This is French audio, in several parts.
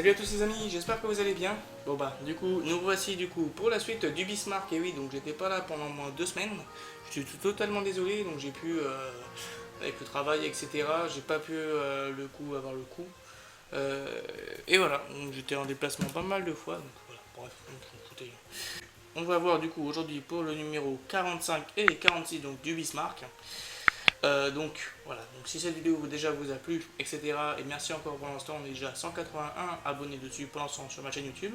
Salut à tous les amis, j'espère que vous allez bien. Bon bah du coup nous voici pour la suite du Bismarck. Et oui, donc j'étais pas là pendant moins de 2 semaines. Je suis totalement désolé, donc j'ai pu avec le travail etc. J'ai pas pu avoir le coup. Et voilà, donc j'étais en déplacement pas mal de fois. Donc voilà, bref, écoutez. On va voir du coup aujourd'hui pour le numéro 45 et 46 donc du Bismarck. Donc voilà, donc si cette vidéo déjà vous a plu, etc. Et merci encore pour l'instant, on est déjà 181 abonnés dessus pour l'instant sur ma chaîne YouTube.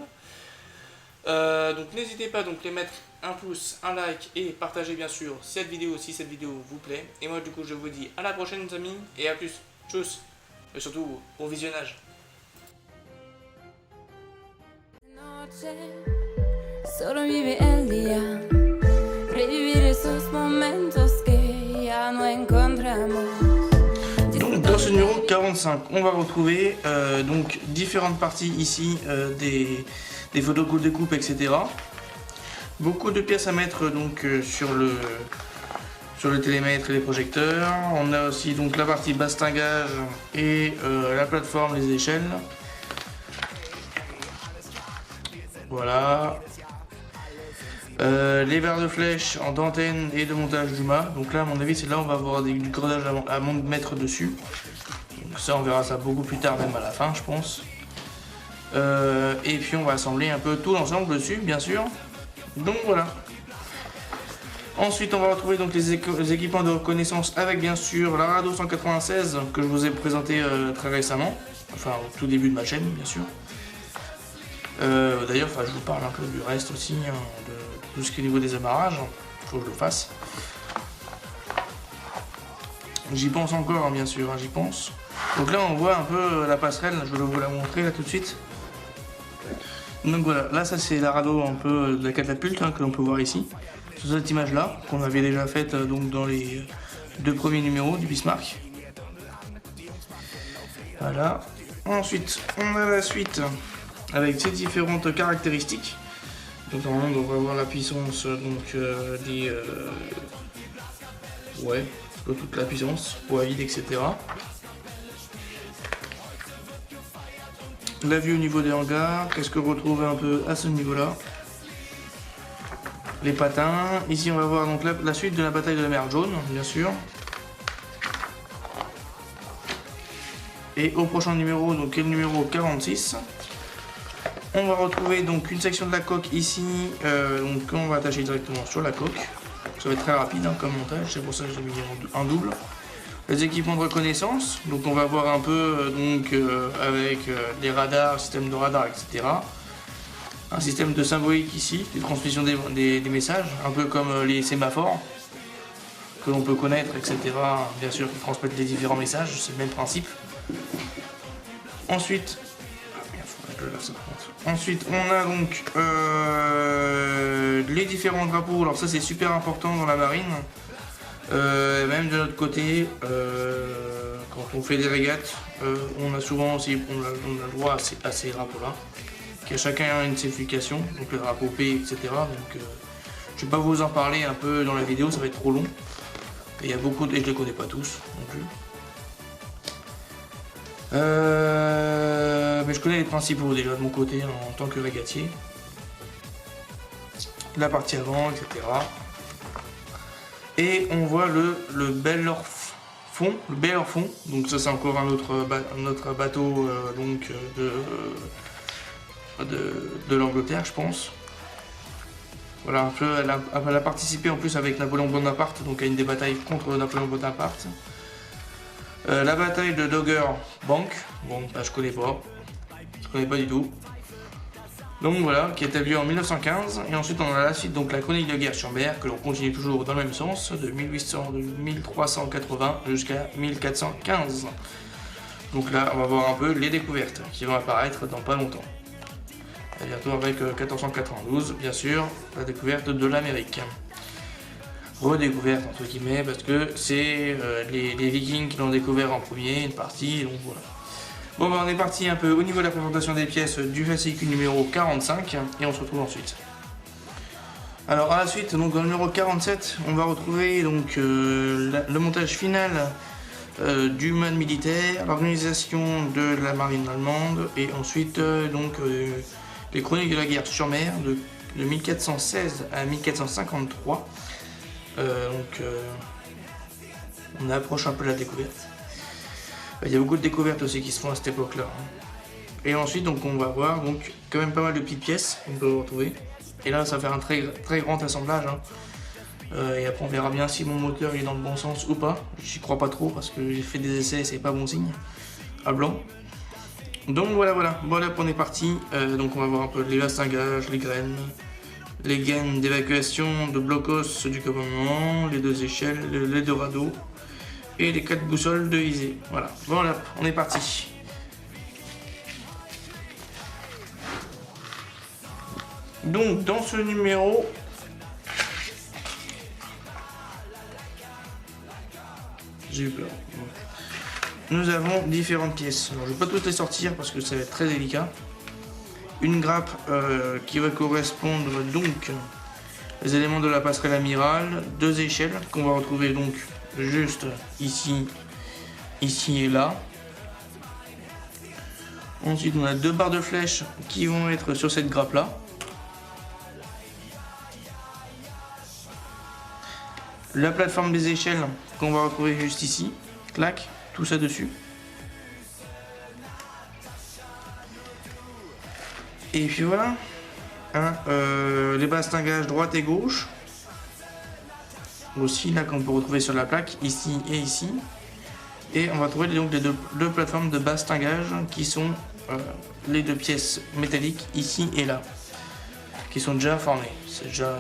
Donc n'hésitez pas donc à mettre un pouce, un like et partager bien sûr cette vidéo si cette vidéo vous plaît. Et moi du coup je vous dis à la prochaine les amis et à plus, tchuss, et surtout bon visionnage. Solo vive el día, revivir esos momentos que ya no encontramos. Donc dans ce numéro 45, on va retrouver donc différentes parties ici des photos de coupe, etc. Beaucoup de pièces à mettre donc sur le télémètre et les projecteurs. On a aussi donc la partie bastingage et la plateforme, les échelles. Voilà. Les verres de flèche en dentelle et de montage du mât. Donc là à mon avis c'est là on va avoir du cordage à mettre dessus. Donc ça on verra ça beaucoup plus tard, même à la fin je pense. Et puis on va assembler un peu tout l'ensemble dessus bien sûr. Donc voilà. Ensuite on va retrouver donc les équipements de reconnaissance avec bien sûr la Rado 196 que je vous ai présenté très récemment. Enfin au tout début de ma chaîne bien sûr. D'ailleurs je vous parle un peu du reste aussi, hein, de tout ce qui est au niveau des amarrages, il faut que je le fasse. J'y pense encore hein, bien sûr, hein, j'y pense. Donc là on voit un peu la passerelle, je vais vous la montrer là tout de suite. Donc voilà, là ça c'est la Rado un peu de la catapulte hein, que l'on peut voir ici. Sur cette image là, qu'on avait déjà faite donc dans les 2 premiers numéros du Bismarck. Voilà. Ensuite on a la suite avec ces différentes caractéristiques. Donc normalement on va voir la puissance donc ouais, toute la puissance, poids vide, etc. La vue au niveau des hangars, qu'est-ce que vous retrouvez un peu à ce niveau là. Les patins, ici on va voir donc la suite de la bataille de la mer Jaune, bien sûr. Et au prochain numéro, donc qui est le numéro 46. On va retrouver donc une section de la coque ici, donc on va attacher directement sur la coque. Ça va être très rapide hein, comme montage, c'est pour ça que j'ai mis un double. Les équipements de reconnaissance, donc on va voir un peu avec des radars, système de radar, etc. Un système de symbolique ici, de transmission des messages, un peu comme les sémaphores que l'on peut connaître, etc. Bien sûr, qui transmettent les différents messages, c'est le même principe. Ensuite, on a donc les différents drapeaux. Alors ça, c'est super important dans la marine. Même de notre côté, quand on fait des régates, on a souvent aussi, on a le droit à ces drapeaux-là, qui a chacun une signification. Donc le drapeau P, etc. Donc, je vais pas vous en parler un peu dans la vidéo, ça va être trop long. Et il y a beaucoup, et je les connais pas tous non plus. Mais je connais les principaux déjà de mon côté en tant que régatier. La partie avant, etc. Et on voit le Bellor Fond. Donc ça c'est encore un autre bateau de l'Angleterre je pense. Voilà, un peu, elle a participé en plus avec Napoléon Bonaparte, donc à une des batailles contre Napoléon Bonaparte. La bataille de Dogger Bank, bon bah, je connais pas du tout. Donc voilà, qui a eu lieu en 1915, et ensuite on a la suite, donc la chronique de guerre sur mer, que l'on continue toujours dans le même sens, de 1380 jusqu'à 1415. Donc là on va voir un peu les découvertes, qui vont apparaître dans pas longtemps. Et bientôt avec 1492, bien sûr, la découverte de l'Amérique. Redécouverte entre guillemets parce que c'est les Vikings qui l'ont découvert en premier, une partie, donc voilà. Bon bah on est parti un peu au niveau de la présentation des pièces du fascicule numéro 45 et on se retrouve ensuite. Alors à la suite, donc dans le numéro 47, on va retrouver donc le montage final du mode militaire, l'organisation de la marine allemande et ensuite les chroniques de la guerre sur mer de 1416 à 1453. On approche un peu la découverte. Il y a beaucoup de découvertes aussi qui se font à cette époque-là. Et ensuite, donc, on va voir donc, quand même pas mal de petites pièces qu'on peut retrouver. Et là, ça va faire un très, très grand assemblage. Et après, on verra bien si mon moteur est dans le bon sens ou pas. J'y crois pas trop parce que j'ai fait des essais et c'est pas bon signe. À blanc. Donc voilà, on est parti. Donc on va voir un peu les bastingages, les gaines d'évacuation de blocos du commandement, les 2 échelles, les 2 radeaux et les 4 boussoles de visée. Voilà, on est parti. Donc dans ce numéro, j'ai eu peur. Nous avons différentes pièces. Alors, je ne vais pas toutes les sortir parce que ça va être très délicat. Une grappe qui va correspondre donc aux éléments de la passerelle amirale, 2 échelles qu'on va retrouver donc juste ici et là. Ensuite on a 2 barres de flèches qui vont être sur cette grappe là. La plateforme des échelles qu'on va retrouver juste ici, clac, tout ça dessus. Et puis voilà, les bastingages droite et gauche, aussi là qu'on peut retrouver sur la plaque, ici et ici. Et on va trouver donc les deux plateformes de bastingage qui sont les 2 pièces métalliques ici et là, qui sont déjà formées. C'est déjà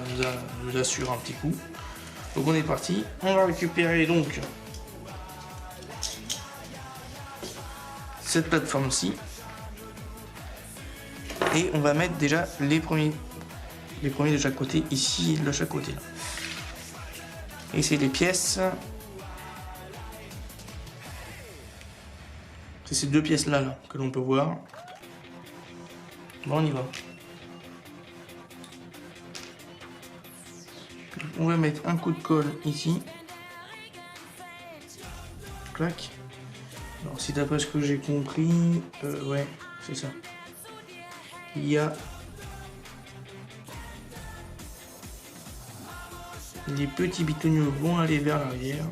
nous assure un petit coup. Donc on est parti, on va récupérer donc cette plateforme-ci et on va mettre déjà les premiers de chaque côté, ici de chaque côté là. Et c'est les pièces, c'est ces 2 pièces là que l'on peut voir. Bon, on y va. On va mettre un coup de colle ici. Clac. Alors si d'après ce que j'ai compris, ouais, c'est ça. Il y a les petits bitoniaux vont aller vers l'arrière.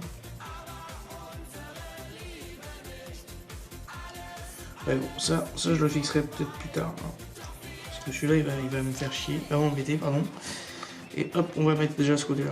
Ouais, bon, ça je le fixerai peut-être plus tard. Parce que celui-là il va me faire chier, il va m'embêter, pardon. Et hop, on va mettre déjà ce côté-là.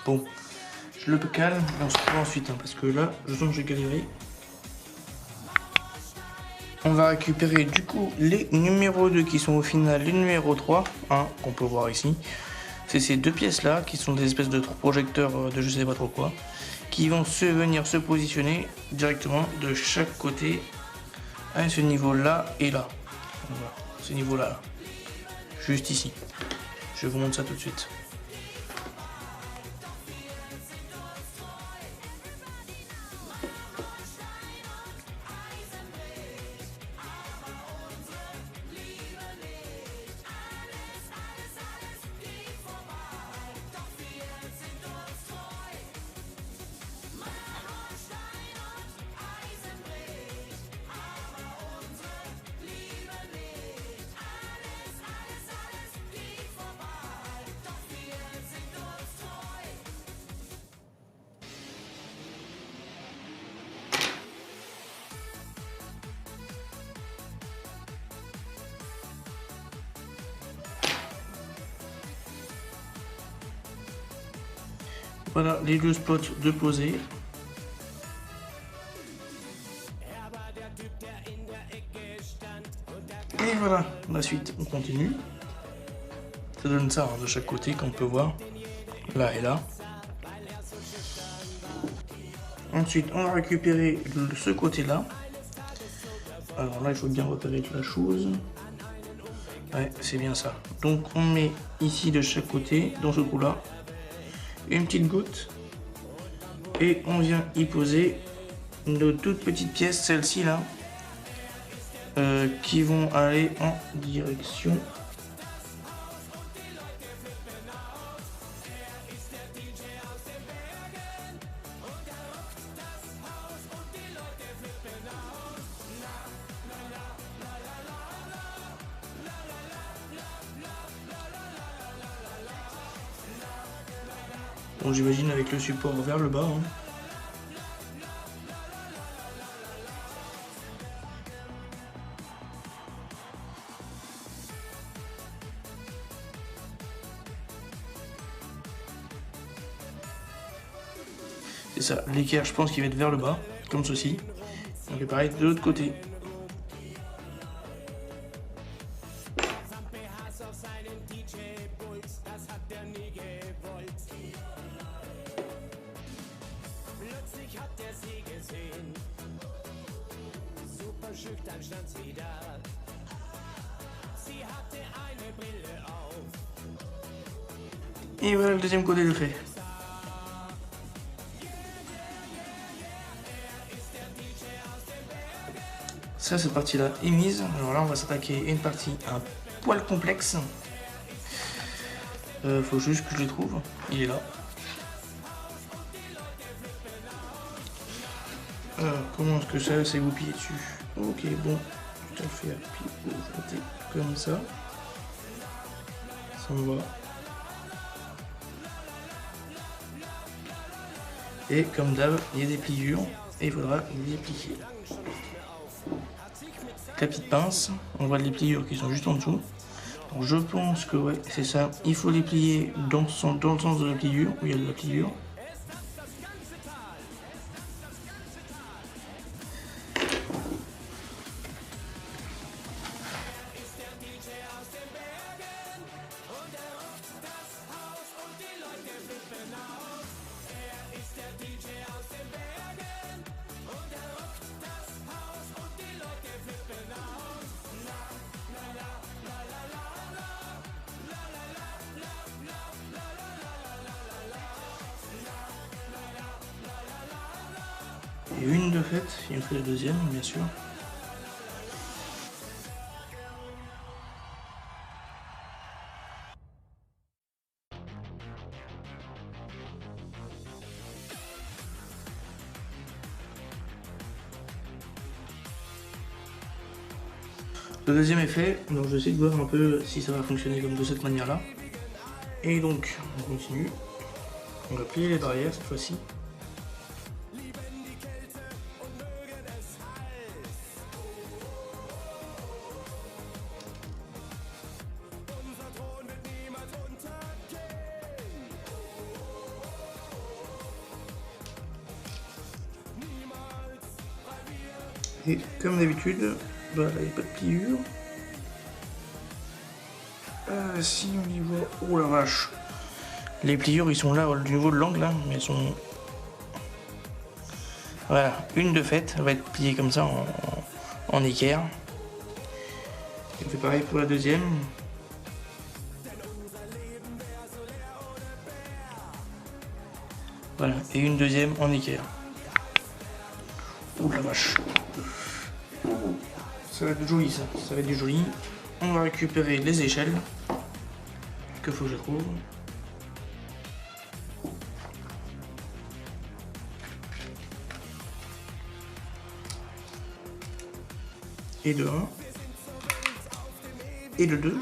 Bon, je le calme et on se retrouve ensuite, parce que là, je sens que j'ai galéré. On va récupérer du coup les numéros 2 qui sont au final les numéros 3, qu'on peut voir ici. C'est ces 2 pièces là qui sont des espèces de projecteurs de je sais pas trop quoi, qui vont venir se positionner directement de chaque côté à ce niveau là et là. Voilà, ce niveau là, juste ici. Je vous montre ça tout de suite. Voilà les deux spots de poser. Et voilà, la suite, on continue. Ça donne ça hein, de chaque côté, comme on peut voir, là et là. Ensuite, on va récupérer ce côté-là. Alors là, il faut bien repérer la chose. Ouais, c'est bien ça. Donc, on met ici de chaque côté, dans ce trou-là, une petite goutte. Et on vient y poser nos toutes petites pièces, celles-ci là, qui vont aller en direction bon, j'imagine avec le support vers le bas. Hein. C'est ça, l'équerre je pense qu'il va être vers le bas, comme ceci. Donc pareil de l'autre côté. Et voilà le deuxième côté de fait. Ça, cette partie-là est mise. Alors là, on va s'attaquer à une partie un poil complexe. Faut juste que je le trouve. Il est là. Alors, comment est-ce que ça s'est goupillé dessus? Ok, bon. Je te le fais à pied comme ça. Ça me va. Et comme d'hab, il y a des pliures et il faudra les plier. La petite pince, on voit les pliures qui sont juste en dessous. Donc je pense que ouais, c'est ça. Il faut les plier dans le sens de la pliure, où il y a de la pliure. Et une de fait, il me fait la deuxième, bien sûr. Le deuxième est fait, donc je vais essayer de voir un peu si ça va fonctionner comme de cette manière-là. Et donc, on continue. On va plier les barrières cette fois-ci. Et comme d'habitude, bah là il n'y a pas de pliure. Si on y voit, oh la vache, les pliures ils sont là au niveau de l'angle là, mais elles sont, voilà, une de fait va être pliée comme ça en équerre. Et on fait pareil pour la deuxième. Voilà, et une deuxième en équerre. Oh la vache. Ça va être joli ça, ça va être du joli. On va récupérer les échelles. Que faut que je trouve. Et de 1. Et de 2.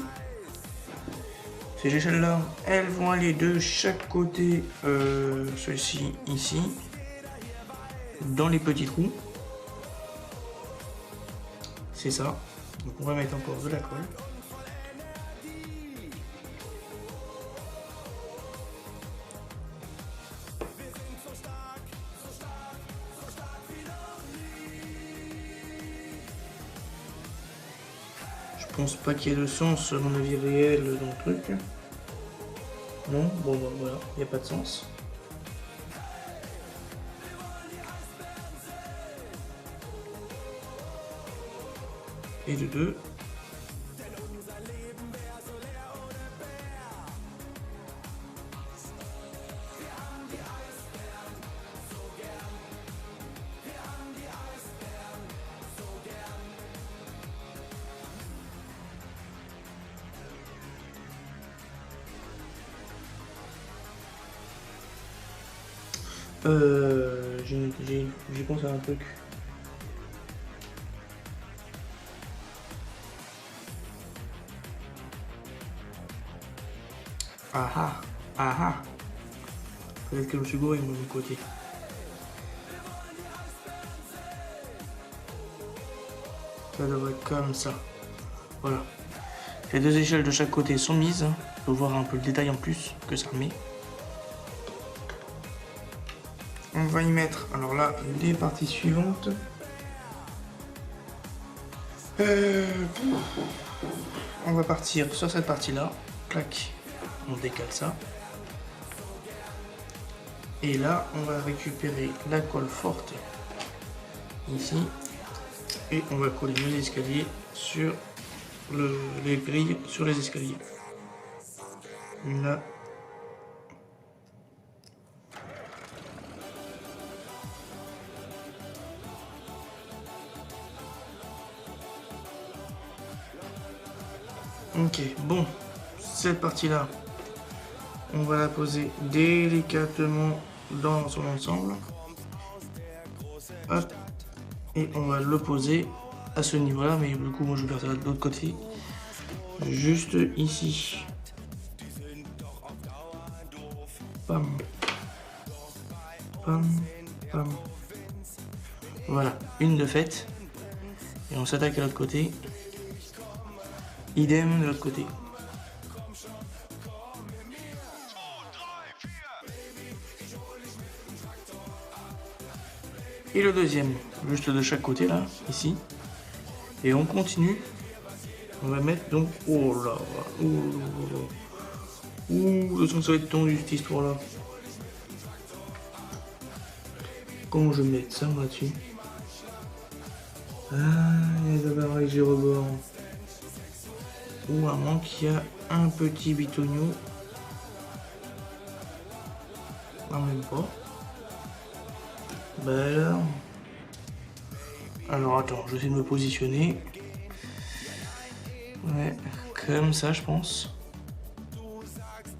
Ces échelles là, elles vont aller de chaque côté, ceci ici, dans les petits trous. C'est ça. Donc on va mettre encore de la colle. Je pense pas qu'il y ait de sens, à mon avis, réel dans le truc. Non, bon bah voilà, il n'y a pas de sens. Et de 2. J'ai pensé à un truc. Ah ah, ah ah. Peut-être que je me suis gouré, moi, de mon côté. Ça devrait être comme ça. Voilà. Les deux échelles de chaque côté sont mises. On peut voir un peu le détail en plus que ça met. On va y mettre, alors là, les parties suivantes. On va partir sur cette partie-là. Clac, on décale ça. Et là, on va récupérer la colle forte ici. Et on va coller les escaliers sur les grilles sur les escaliers. Là. Ok, bon, cette partie-là, on va la poser délicatement dans son ensemble. Hop. Et on va le poser à ce niveau-là, mais du coup, moi je vais faire ça de l'autre côté. Juste ici. Pam. Pam. Pam. Voilà, une de faite. Et on s'attaque à l'autre côté. Idem de l'autre côté. Et le deuxième, juste de chaque côté là, ici. Et on continue. On va mettre donc... Oh là là. Ouh, le son ça va être tendu cette histoire là. Comment je vais mettre ça moi là-dessus? Ah, il y a d'abord avec les rebords. Ou à moins qu'il y a un petit bitonio. Non, même pas. Bah alors attends, je vais essayer de me positionner. Ouais, comme ça je pense.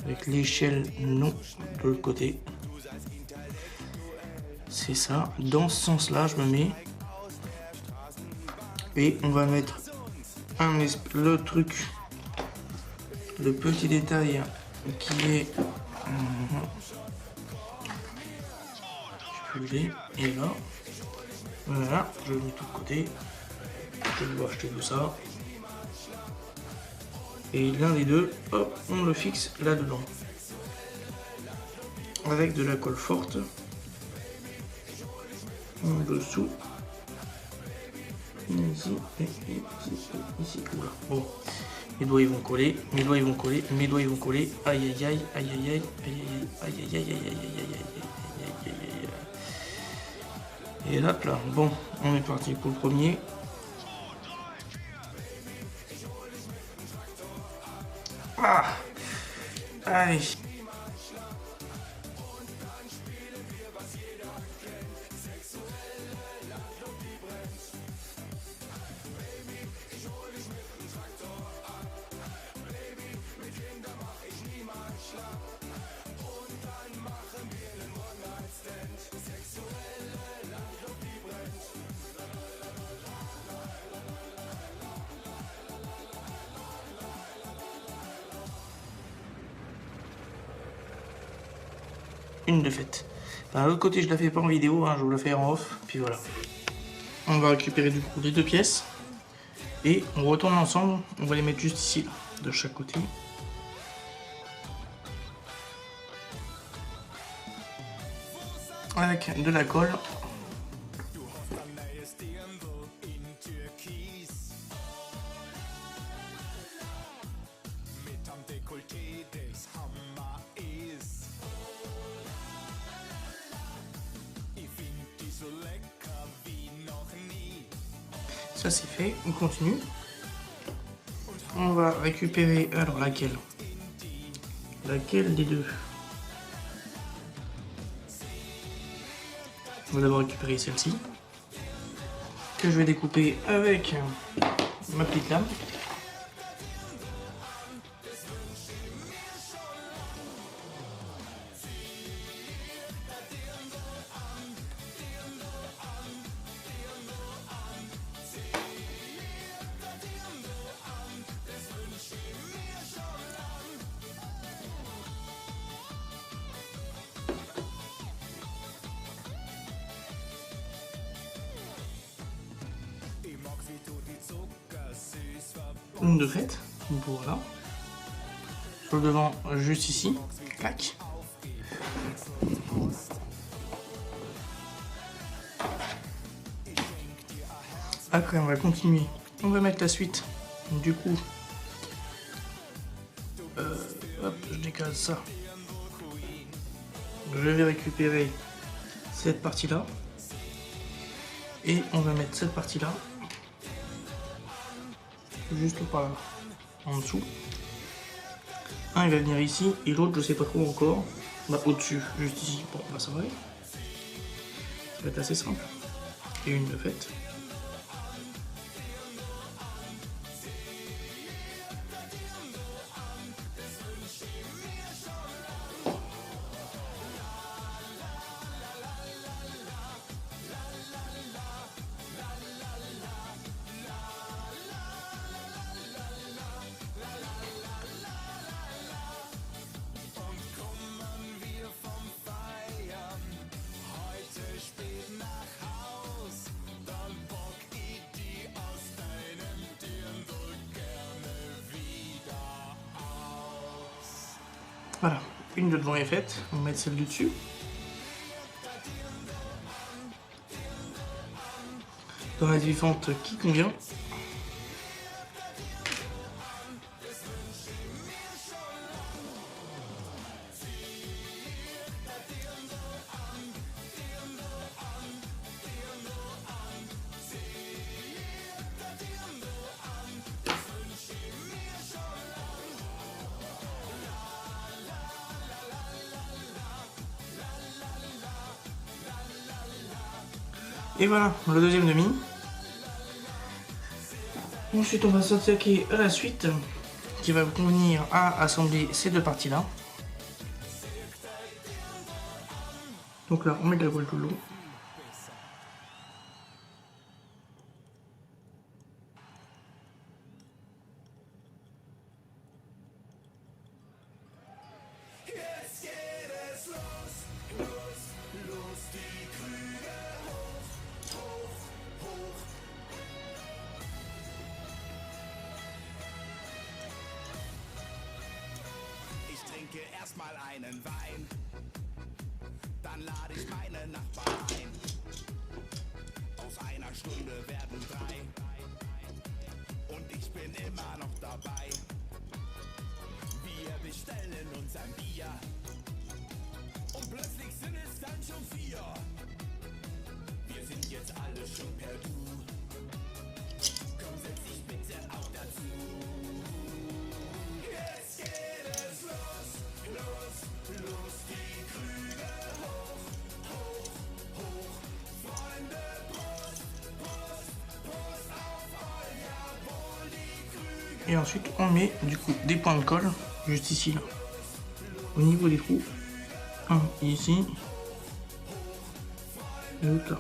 Avec l'échelle non de l'autre côté. C'est ça. Dans ce sens-là, je me mets. Et on va mettre le truc, le petit détail qui est... Je peux le et là. Voilà, je le mets de tout côté. Je dois acheter tout ça. Et l'un des deux, hop, on le fixe là-dedans. Avec de la colle forte. En dessous. Ici, et ici, oula. Bon, mes doigts ils vont coller, mes doigts ils vont coller, mes doigts ils vont coller. Aïe aïe aïe, aïe aïe aïe, aïe aïe aïe, aïe aïe aïe, aïe aïe aïe. Et hop là, bon, on est parti pour le premier. Ah, allez. Une de faite. De l'autre côté, je la fais pas en vidéo, hein, je vous la fais en off, puis voilà. On va récupérer du coup les deux pièces et on retourne ensemble. On va les mettre juste ici, de chaque côté. Avec de la colle. Ça c'est fait, on continue. On va récupérer, alors laquelle des deux? On va d'abord récupérer celle-ci, que je vais découper avec ma petite lame. Une de fait, voilà. Sur le devant, juste ici, clac. Après, on va continuer. On va mettre la suite. Du coup, hop, je décale ça. Je vais récupérer cette partie-là. Et on va mettre cette partie-là. Juste par là, en dessous. Un il va venir ici et l'autre je sais pas trop encore. Bah au-dessus, juste ici. Bon bah ça va aller. Ça va être assez simple. Et une de faite. Voilà, une de devant est faite, on va mettre celle du dessus. Dans la suivante qui convient. Et voilà, le deuxième demi. Ensuite, on va s'attaquer à la suite qui va convenir à assembler ces deux parties-là. Donc là, on met de la voile tout le long. Erstmal einen Wein, dann lade ich meine Nachbarn ein. Aus einer Stunde werden 3 und ich bin immer noch dabei. Wir bestellen uns ein Bier und plötzlich sind es dann schon 4. Wir sind jetzt alle schon per Du. Komm, setz dich bitte auch dazu. Jetzt geht es los. Los, die Krüge hoch, hoch, hoch, Freunde, Prost, Prost, Prost auf euch, jawohl, die Krüge. Et ensuite, on met du coup des points de colle juste ici, là, au niveau des trous. Un ici, et l'autre là.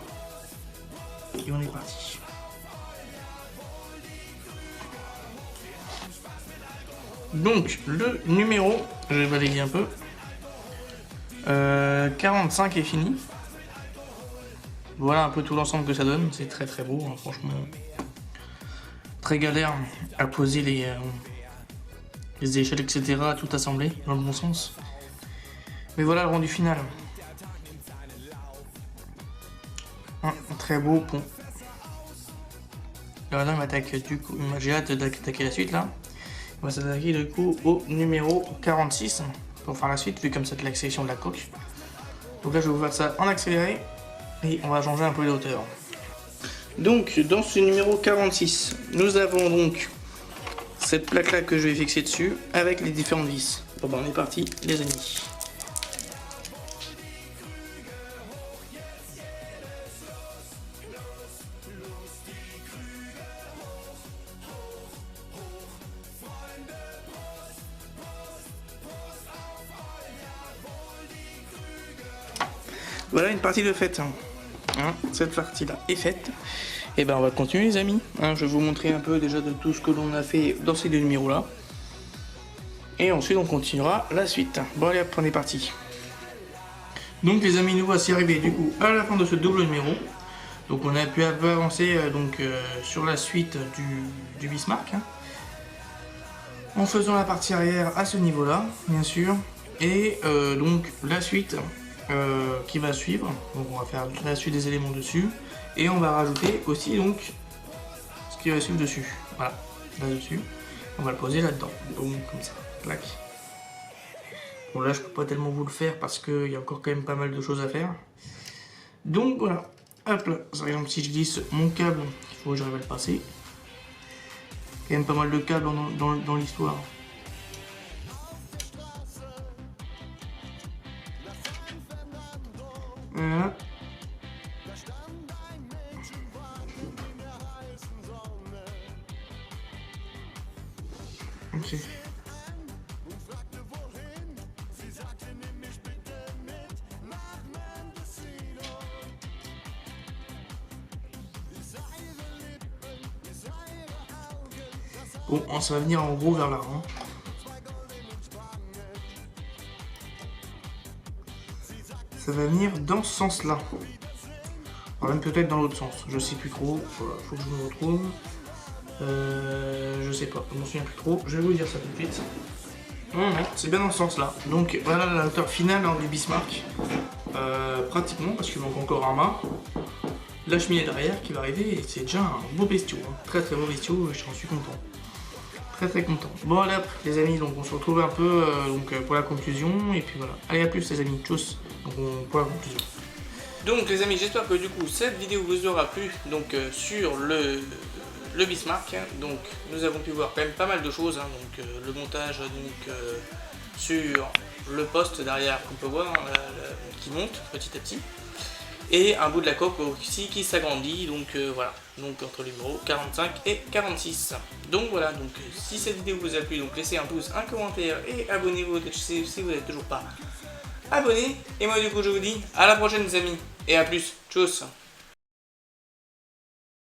Et on est parti. Donc, le numéro, je vais balayer un peu. 45 est fini. Voilà un peu tout l'ensemble que ça donne. C'est très très beau, hein, franchement. Très galère à poser les échelles, etc. Tout assembler dans le bon sens. Mais voilà le rendu final. Un très beau pont. Alors là, on m'attaque du coup. J'ai hâte d'attaquer la suite là. On va s'attaquer du coup au numéro 46 pour faire la suite, vu comme c'est la sélection de la coque. Donc là, je vais vous faire ça en accéléré et on va changer un peu les hauteurs. Donc dans ce numéro 46, nous avons donc cette plaque là que je vais fixer dessus avec les différentes vis. Bon bah on est parti les amis. Voilà une partie de faite. Cette partie là est faite. Et ben on va continuer les amis. Je vais vous montrer un peu déjà de tout ce que l'on a fait dans ces deux numéros là. Et ensuite on continuera la suite. Bon allez hop, on est parti. Donc les amis, nous voici arrivés du coup à la fin de ce double numéro. Donc on a pu un peu avancer sur la suite du Bismarck. En faisant la partie arrière à ce niveau là, bien sûr. Et donc la suite qui va suivre. Donc on va faire la suite des éléments dessus. Et on va rajouter aussi donc ce qui va suivre dessus. Voilà, là-dessus. On va le poser là-dedans. Donc comme ça, clac. Bon là je peux pas tellement vous le faire parce qu'il y a encore quand même pas mal de choses à faire. Donc voilà. Hop là, par exemple si je glisse mon câble, il faut que j'arrive à le passer. Quand même pas mal de câbles dans l'histoire. Voilà. Ok. Bon, ça va venir en gros vers là. Ça va venir dans ce sens-là. Alors même peut-être dans l'autre sens. Je sais plus trop. Voilà, faut que je me retrouve. Je sais pas. Je m'en souviens plus trop. Je vais vous dire ça tout de suite. Non, c'est bien dans ce sens-là. Donc voilà la hauteur finale du Bismarck. Pratiquement, parce qu'il manque encore un mât. La cheminée derrière qui va arriver. Et c'est déjà un beau bestiau. Très très beau bestiau. J'en suis content. Très content. Bon allez hop les amis, donc on se retrouve un peu pour la conclusion et puis voilà. Allez à plus les amis, tchuss pour la conclusion. Donc les amis, j'espère que du coup cette vidéo vous aura plu donc sur le Bismarck. Donc nous avons pu voir quand même pas mal de choses, donc le montage sur le poste derrière qu'on peut voir qui monte petit à petit. Et un bout de la coque aussi qui s'agrandit, donc voilà, donc entre les numéros 45 et 46. Donc voilà, donc si cette vidéo vous a plu, donc laissez un pouce, un commentaire et abonnez-vous si vous n'êtes toujours pas abonné. Et moi du coup je vous dis à la prochaine les amis, et à plus, tchuss.